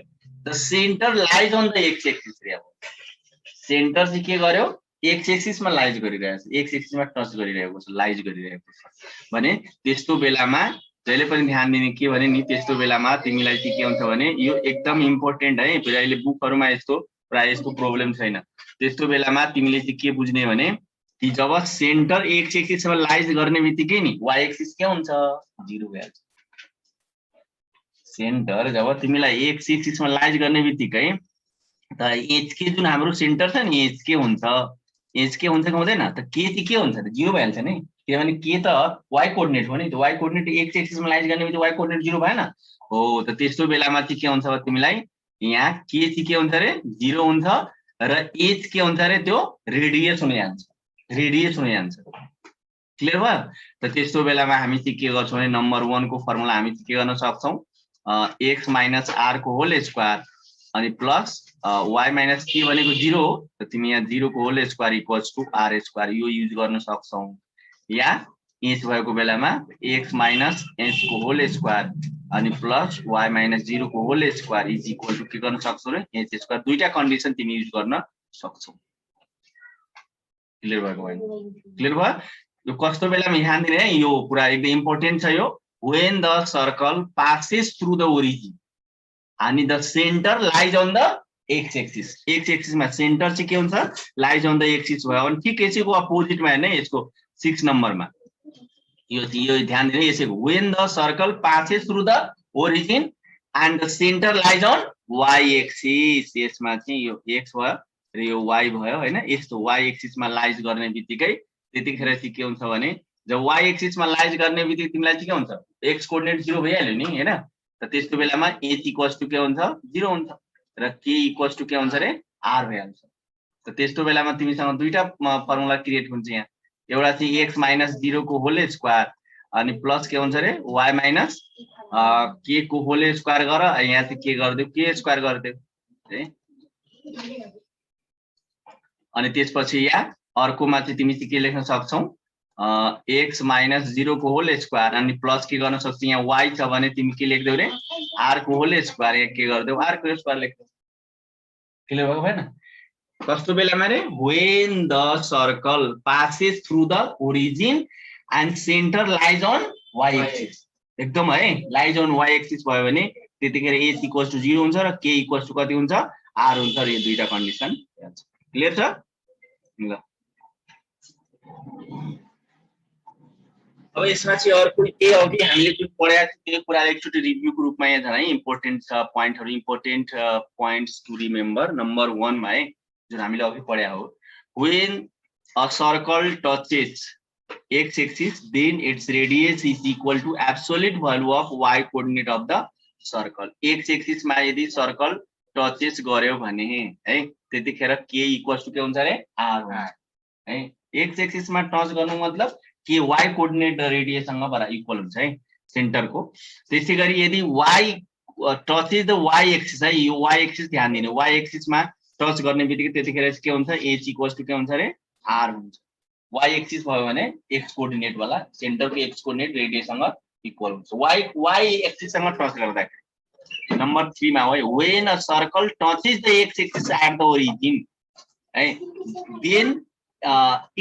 Speaker 1: the center lies on the x axis रे अब सेन्टर चाहिँ के गर्यो x axis मा लाइज गरिरहेको छ x axis मा टच गरिरहेको छ लाइज गरिरहेको छ भने त्यस्तो बेलामा जहिले पनि ध्यान दिने के भने नि त्यस्तो बेलामा तिमीलाई चाहिँ के हुन्छ भने यो एकदम इम्पोर्टेन्ट है अहिले बुकहरुमा यस्तो प्राय यस्तो प्रब्लम छैन त्यस्तो बेलामा तिमीले चाहिँ के बुझ्ने भने कि जब सेन्टर x एक्सिस मा लाइज गर्ने बित्तिकै नि y एक्सिस के हुन्छ 0 भइहाल्छ सेन्टर जब तिमीलाई x एक्सिस मा लाइज गर्ने बित्तिकै त h के जुन हाम्रो सेन्टर छ नि h के हुन्छ कि हुँदैन त के चाहिँ के हुन्छ त 0 भइहाल्छ नि किनभने के त y कोर्डिनेट हो नि त y कोर्डिनेट x एक्सिस मा लाइज गर्ने बित्तिकै y कोर्डिनेट 0 भएन हो त त्यस्तो बेलामा चाहिँ के हुन्छ तिमीलाई यहाँ के चाहिँ के हुन्छ रे 0 हुन्छ र h के हुन्छ रे त्यो रेडियस हुन जान्छ क्लियर भयो त त्यस्तो बेलामा हामी चाहिँ के गर्छौं भने नम्बर 1 को फर्मुला हामी चाहिँ के गर्न सक्छौं x - r को होल स्क्वायर अनि प्लस y - k भनेको 0 हो त तिमी यहाँ 0 को whole square equals to r square यो युज गर्न सक्छौ या h भएको बेलामा x - h को होल स्क्वायर अनि प्लस y - 0 को whole square is equal to के गर्न सक्छौ रे h स्क्वायर दुईटा कन्डिसन तिमी युज गर्न सक्छौ क्लियर भयो क्लियर भयो यो कस्तो बेलामा ध्यान दिने है यो कुरा एकदम इम्पोर्टेन्ट छ यो when the circle passes through the origin and the center lies on the x axis मा सेन्टर चाहिँ के हुन्छ लाइज अन द एक्सिस भयो अनि ठीक यसैको अपोजिट मा हैन यसको 6 नम्बरमा यो ध्यान दिने यसैको when the circle passes through the origin and the center lies on y axis यसमा चाहिँ यो x भयो र यो y भयो हैन यस्तो y एक्सिस मा लाइज गर्ने बित्तिकै त्यतिखेर चाहिँ के हुन्छ भने जब y एक्सिस मा लाइज गर्ने बित्तिकै तिमीलाई चाहिँ के हुन्छ x कोर्डिनेट 0 भइहाल्यो नि हैन त त्यस्तो बेलामा h इक्वल्स टु के हुन्छ 0 हुन्छ र k इक्वल्स टु के हुन्छ रे r भइहाल्छ त त्यस्तो बेलामा तिमीसँग दुईटा फर्मुला क्रिएट हुन्छ यहाँ एउटा चाहिँ x - 0 को होल स्क्वायर अनि प्लस के हुन्छ रे y - k को होल स्क्वायर गर यहाँ चाहिँ के गर्दियौ k स्क्वायर गर्दियौ है अनि त्यसपछि यहाँ अर्कोमा चाहिँ तिमी चाहिँ के लेख्न सक्छौ x - 0 को होल स्क्वायर अनि प्लस के गर्न सक्छौ यहाँ y छ भने तिमी के लेख्दैौ रे r को होल स्क्वायर यहाँ के गर्दैौ r को स्क्वायर लेख्दैौ क्लियर भयो हैन कस्तो बेलामा रे when the circle passes through the origin and center lies on y axis एकदम है लाइज अन y एक्सिस भयो भने त्यतिखेर h इक्वल्स टु 0 हुन्छ र k इक्वल्स टु कति हुन्छ r हुन्छ र यो दुईटा कन्डिसन क्लियर छ ल अब यसमा चाहिँ अर्को अघि हामीले जुन पढाएको थियो त्यो कुरा एकचोटी रिभ्यूको रूपमा यहाँ छ है इम्पोर्टेन्ट छ पोइन्टहरु important points to remember number 1 मा है जुन हामीले अघि पढ्या हो when a circle touches x axis then its radius is equal to absolute value of y coordinate of the circle x axis मा यदि सर्कल टचेस गर्यो भने है त्यतिखेर k इक्वल्स टु के हुन्छ रे r हुन्छ है x एक्सिस मा टच गर्नु मतलब के y कोर्डिनेट र रेडियस सँग बराबर इक्वल हुन्छ है सेन्टरको त्यसैगरी यदि y touches the y axis है यो y एक्सिस ध्यान दिनु y एक्सिस मा टच गर्ने बित्तिकै त्यतिखेर के हुन्छ h इक्वल्स टु के हुन्छ रे r हुन्छ y एक्सिस भयो भने x कोर्डिनेट वाला सेन्टरको x कोर्डिनेट रेडियस सँग इक्वल हुन्छ y एक्सिस सँग टच गर्दा नम्बर 3 मा हो when a circle touches the x axis at the origin है then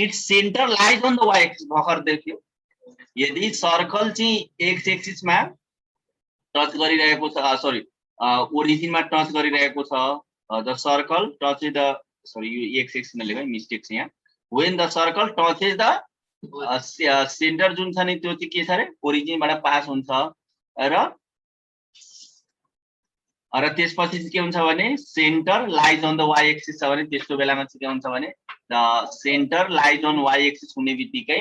Speaker 1: its center lies on the y axis भर्खर देख्यो यदि सर्कल चाहिँ x एक्सिस मा टच गरिरहेको छ सरी ओरिजिन मा टच गरिरहेको छ the circle touch the sorry यो x एक्सिस नलेख मिस्टेक छ यहाँ when the circle touches the centre जुन छ नि त्यो चाहिँ के छ रे ओरिजिनबाट पास हुन्छ र त्यसपछि चाहिँ के हुन्छ भने centre lies on the y axis छ भने त्यस्तो बेलामा चाहिँ के हुन्छ भने द centre lies on y axis हुने बित्तिकै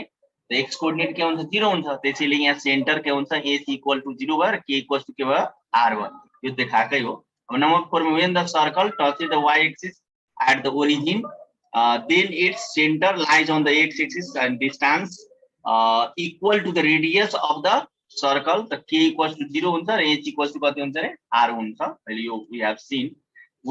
Speaker 1: द x कोअर्डिनेट के हुन्छ 0 हुन्छ त्यसैले यहाँ सेन्टर के हुन्छ s इक्वल टु 0 भएर k इक्वल टु के भयो r भयो यो देखाकै हो अब नम्बर 4 मा when the circle touches the y axis at the origin then its center lies on the x axis and distance equal to the radius of the circle the k equals to 0 हुन्छ र h equals to कति हुन्छ रे r हुन्छ अहिले यो we have seen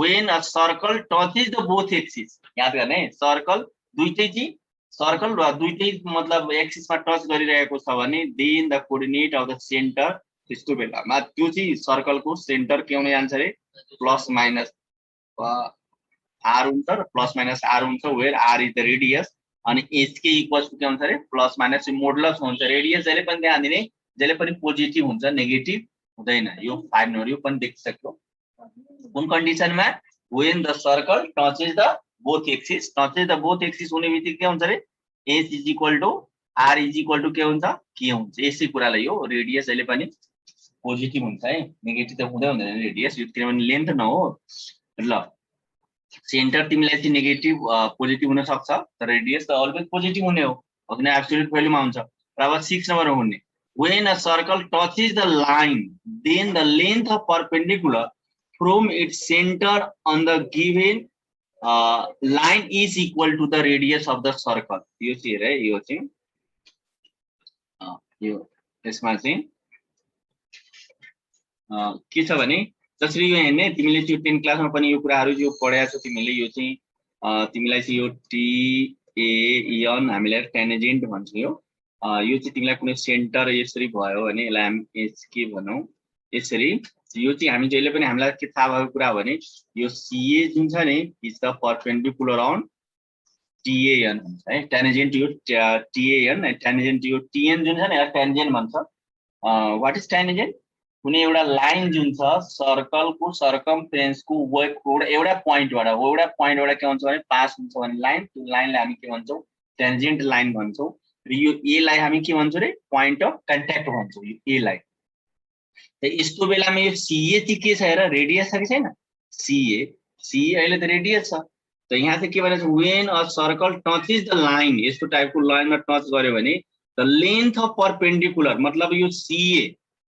Speaker 1: when a circle touches the both axis याद गर्ने सर्कल दुईटै चाहिँ सर्कल र दुईटै मतलब एक्सिस मा टच गरिरहेको छ भने then the coordinate of the center त्यस्तो बेलामा त्यो चाहिँ सर्कलको सेन्टर के हुन जान्छ रे प्लस माइनस r हुन्छ र प्लस माइनस r हुन्छ where r is the radius अनि h k equals to के हुन्छ रे प्लस माइनस मोडुलस हुन्छ रेडियस जहिले पनि ध्यान दिने जहिले पनि पोजिटिभ हुन्छ नेगेटिभ हुँदैन यो 5 नम्बर यो पनि देख सक्छौ कुन कन्डिसनमा when the circle touches the both axis हुने बित्तिकै के हुन्छ R h is equal to r is equal to के हुन्छ के हुन्छ यसै कुरालाई यो रेडियस जहिले पनि पोजिटिभ हुन्छ है नेगेटिभ त हुँदै हुँदैन रेडियस यो किनभने लेन्थ न हो ल सेन्टर तिमीलाई चाहिँ नेगेटिभ पोजिटिभ हुन सक्छ तर रेडियस त अलवेज पोजिटिभ हुने हो किन एब्सोल्युट भ्यालुमा हुन्छ र अब 6 नम्बर हुने when a circle touches the line then the length of perpendicular from its center on the given line is equal to the radius of the circle यो चाहिँ हेरे यो चाहिँ यो यसमा चाहिँ के छ भने जसरी यो हेर्ने तिमीले त्यो 10 क्लासमा पनि यो कुराहरु जो पढाएको छौ तिमीले यो चाहिँ तिमीलाई चाहिँ यो tan हामीले टेन्जेन्ट भन्छ यो चाहिँ तिमीलाई कुनै सेन्टर यसरी भयो भने यसलाई हामी h के भनौं यसरी यो चाहिँ हामी जहिले पनि हामीलाई के थाहा भएको कुरा भने यो CA जुन छ नि is the perpendicular on TAN हुन्छ है टेन्जेन्ट यो TAN एन्ड टेन्जेन्ट यो TN जुन छ नि टेन्जेन्ट भन्छ व्हाट इज टेन्जेन्ट कुनै एउटा लाइन जुन छ सर्कलको सर्कमफरेन्स को एउटा पोइन्टबाट के हुन्छ भने पास हुन्छ भने लाइन त्यो लाइनलाई हामी के भन्छौं टेन्जेन्ट लाइन भन्छौं र यो ए लाई हामी के भन्छौं रे पोइन्ट अफ कन्ट्याक्ट भन्छौं यो ए लाई त यस्तो बेलामा यो CA चाहिँ के छ हेर रेडियस छ कि छैन CA अहिले त रेडियस छ त यहाँ चाहिँ के भनेछ when a circle touches the line यस्तो टाइपको लाइनमा टच गर्यो भने द लेन्थ अफ परपेन्डिकुलर मतलब यो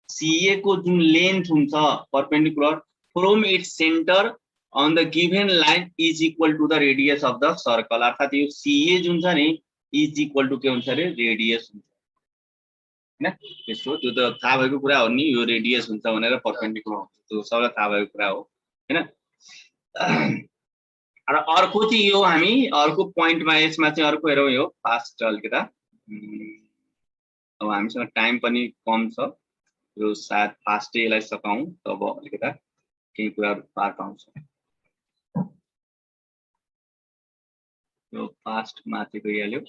Speaker 1: CA को जुन लेन्थ हुन्छ perpendicular from it's centre on the given line is equal to the radius of the circle अर्थात यो CA जुन छ नि is equal to के हुन्छ रे रेडियस हुन्छ हैन त्यसो त्यो त थाहा भएको कुरा हो नि यो रेडियस हुन्छ भनेर परपेन्डिकुलर हुन्छ त्यो सबैलाई थाहा भएको कुरा हो हैन र अर्को चाहिँ यो हामी अर्को पोइन्टमा यसमा चाहिँ अर्को हेरौँ यो फास्ट अलिकता अब हामीसँग टाइम पनि कम छ यो सायद फास्टै यसलाई सकाउँ तब अलिकता केही कुराहरु पार पाउँछ यो फास्ट माथि गइहाल्यो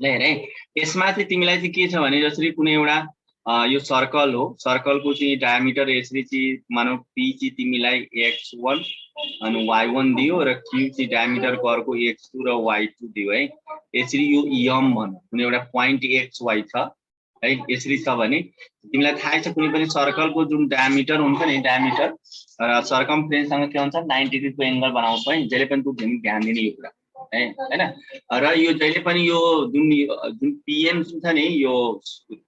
Speaker 1: ल हेर है यसमा चाहिँ तिमीलाई चाहिँ के छ भने जसरी कुनै एउटा यो सर्कल हो सर्कलको चाहिँ डायमिटर यसरी चाहिँ मानौ p चाहिँ तिमीलाई x1 अनि y1 दियो र q चाहिँ डायमिटरको अर्को x2 र y2 दियो है यसरी यो m भन कुनै एउटा पोइन्ट xy छ है यसरी छ भने तिमीलाई थाहा छ कुनै पनि सर्कलको जुन डायमिटर हुन्छ नि डायमिटर र सर्कमफरेन्ससँग के हुन्छ 90 डिग्रीको एंगल बनाउँछ है जहिले पनि तँ ध्यान दिने यो कुरा है हैन र यो जहिले पनि यो जुन pm जुन छ नि यो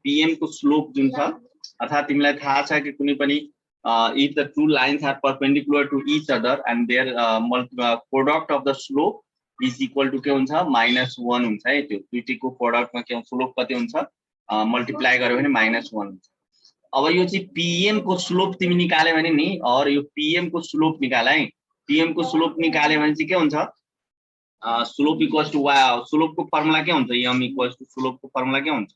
Speaker 1: pm को स्लोप जुन छ अर्थात तिमीलाई थाहा छ कि कुनै पनि if the two lines are perpendicular to each other and their product of the slope is equal to के हुन्छ -1 हुन्छ है त्यो दुईटैको प्रोडक्टमा के स्लोप कति हुन्छ मल्टिप्लाई गर्यो भने -1 हुन्छ अब यो चाहिँ pm को स्लोप तिमी निकाल्यो भने नि और यो pm को स्लोप निकाल है pm को स्लोप निकाल्यो भने चाहिँ के हुन्छ slope equals to y slope को फर्मुला के हुन्छ m इक्वल्स टु स्लोप को फर्मुला के हुन्छ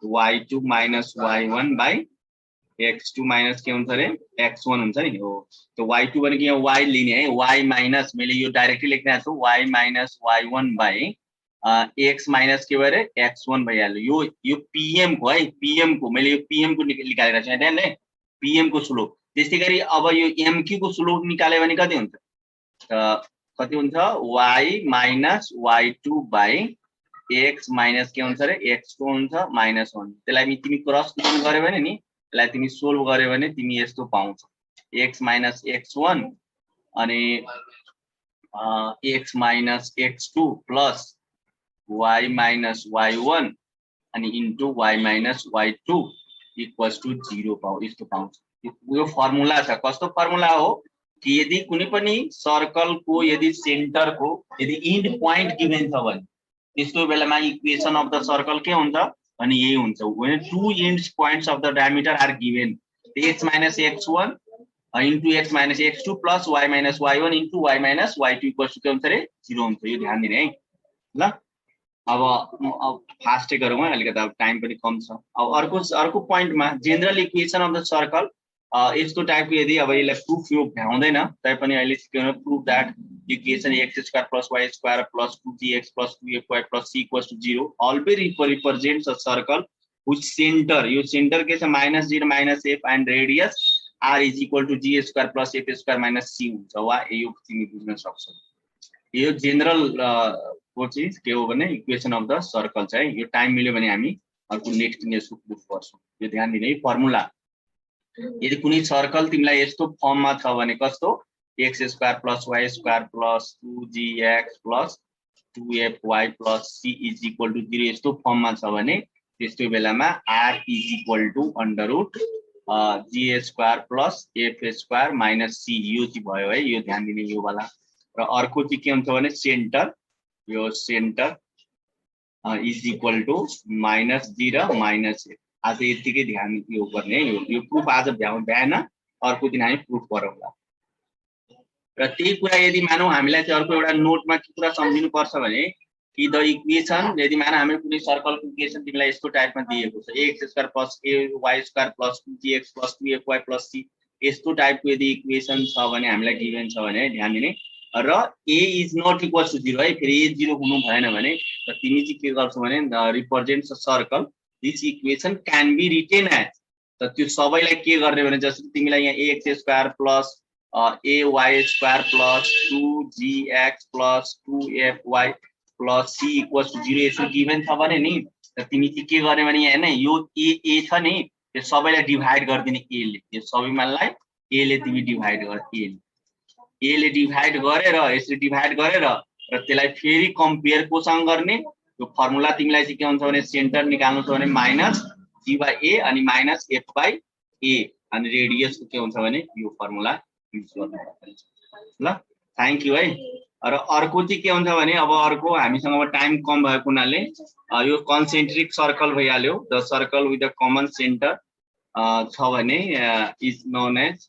Speaker 1: y2 - y1 / x2 माइनस के हुन्छ रे x1 हुन्छ नि हो त्यो y2 भनेको यहाँ y लिने है y माइनस मैले यो डाइरेक्टली लेखिरहेको छु y minus y1 by x minus के भयो रे x1 भइहाल्यो यो pm को है pm को मैले यो pm को निकालेर चाहिँ ध्यान दे pm को स्लोप त्यसैगरी अब यो mq को स्लोप निकाल्यो भने कति हुन्छ कति हुन्छ y minus y2 by x minus के हुन्छ रे x2 हुन्छ माइनस 1 त्यसलाई तिमी क्रस गर्यो भने नि त्यसलाई तिमी सोल्भ गर्यो भने तिमी यस्तो पाउँछ x माइनस x1 अनि x minus x2 plus y minus y1 अनि into y minus y2 equals to 0 पाउ यस्तो पाउँछ यो फर्मुला छ कस्तो फर्मुला हो कि यदि कुनै पनि सर्कल को यदि सेन्टर को यदि एन्ड प्वाइन्ट गिभन छ भने त्यसको बेलामा इक्वेसन अफ द सर्कल के हुन्छ अनि यही हुन्छ when two ends points of the diameter are given x minus x1 into x minus x2 plus y minus y1 into y minus y2 equals to के हुन्छ रे 0 हुन्छ यो ध्यान दिने है ल अब फास्टै गरौँ है अलिकति अब टाइम पनि कम छ अब अर्को पोइन्टमा general equation of the circle यस्तो टाइपको यदि अब यसलाई प्रुफ यो भ्याउँदैन तै पनि अहिले के proof that equation x square plus y square plus 2gx plus 2fy plus c equals to 0 always represents a circle whose center यो सेन्टर के छ -0 minus f and radius r is equal to g square plus f square minus c हुन्छ वा यो तिमी बुझ्न सक्छौ यो जनरल को चाहिँ के हो भने इक्वेसन अफ द सर्कल चाहिँ यो टाइम मिल्यो भने हामी अर्को नेक्स्ट नेक्स्ट प्रुफ गर्छौं यो ध्यान दिने है फर्मुला यदि कुनै सर्कल तिमीलाई यस्तो फर्ममा छ भने कस्तो x square plus y square plus 2gx plus 2fy plus c is equal to 0 यस्तो फर्ममा छ भने त्यस्तो बेलामा r is equal to under root g square plus f square minus c यो चाहिँ भयो है यो ध्यान दिने यो वाला र अर्को चाहिँ के हुन्छ भने सेन्टर यो centre is equal to -0 minus f आज यतिकै ध्यान यो गर्ने यो प्रुफ आज भ्याएन अर्को दिन हामी प्रुफ गरौँला र त्यही कुरा यदि मानौ हामीलाई चाहिँ अर्को एउटा नोटमा के कुरा सम्झिनु पर्छ भने कि द इक्वेसन यदि मानौ हामी कुनै सर्कलको इक्वेसन तिमीलाई यस्तो टाइपमा दिएको छ x square plus y square plus 2gx plus 2fy plus c यस्तो टाइपको यदि इक्वेसन छ भने हामीलाई गिभन छ भने ध्यान दिने र a is not equals to 0 है फेरि a 0 हुनु भएन भने त तिमी चाहिँ के गर्छौ भने represents a circle this equation can be written as त त्यो सबैलाई के गर्ने भने जस्तै तिमीलाई यहाँ x square plus ay square plus 2gx plus 2fy plus c equals to 0 यसो गिभन छ भने नि त तिमी चाहिँ के गर्ने भने यहाँ हैन यो a छ नि त्यो सबैलाई डिभाइड गरिदिने a ले यो सबैमालाई a ले तिमी डिभाइड गर a ले डिभाइड गरेर यसरी डिभाइड गरेर र त्यसलाई फेरि कम्पेयर कोसँग गर्ने यो फर्मुला तिमीलाई चाहिँ के हुन्छ भने सेन्टर निकाल्नु छ भने माइनस g बाइ a अनि माइनस f बाइ a अनि रेडियस के हुन्छ भने यो फर्मुला युज गर्नु ल थ्यांक यू है र अर्को चाहिँ के हुन्छ भने अब अर्को हामीसँग अब टाइम कम भएको हुनाले यो कन्सेन्ट्रिक सर्कल भइहाल्यो the circle with the common centre छ भने इज नोन एज